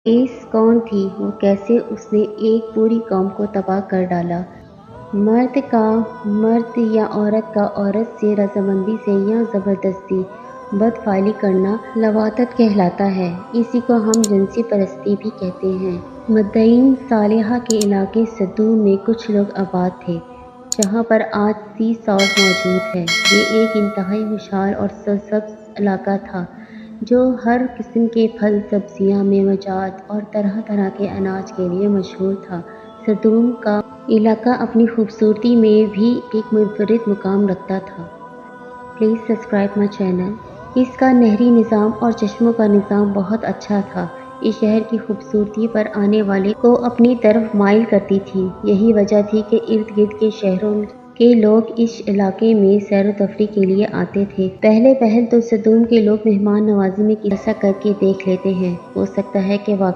S کون تھی وہ؟ کیسے اس نے ایک پوری قوم کو تباہ کر ڈالا؟ مرد کا مرد یا عورت کا عورت سے رضامندی سے یا زبردستی بدفعلی کرنا لواطت کہلاتا ہے۔ اسی کو ہم جنسی پرستی بھی کہتے ہیں۔ مدائن صالحہ کے علاقے صدوم میں کچھ لوگ آباد تھے، جہاں پر آج سی سال موجود ہے۔ یہ ایک انتہائی وسیع اور سرسبز علاقہ تھا جو ہر قسم کے پھل، سبزیاں، میوہ اور طرح طرح کے اناج کے لیے مشہور تھا۔ صدوم کا علاقہ اپنی خوبصورتی میں بھی ایک منفرد مقام رکھتا تھا۔ Please subscribe my channel. اس کا نہری نظام اور چشموں کا نظام بہت اچھا تھا۔ اس شہر کی خوبصورتی پر آنے والے کو اپنی طرف مائل کرتی تھی۔ یہی وجہ تھی کہ ارد گرد کے شہروں کے لوگ اس علاقے میں سیر و تفریح کے لیے آتے تھے۔ پہلے تو صدوم کے لوگ مہمان نوازی میں ایسا کر کے دیکھ لیتے ہیں۔ ہو سکتا ہے کہ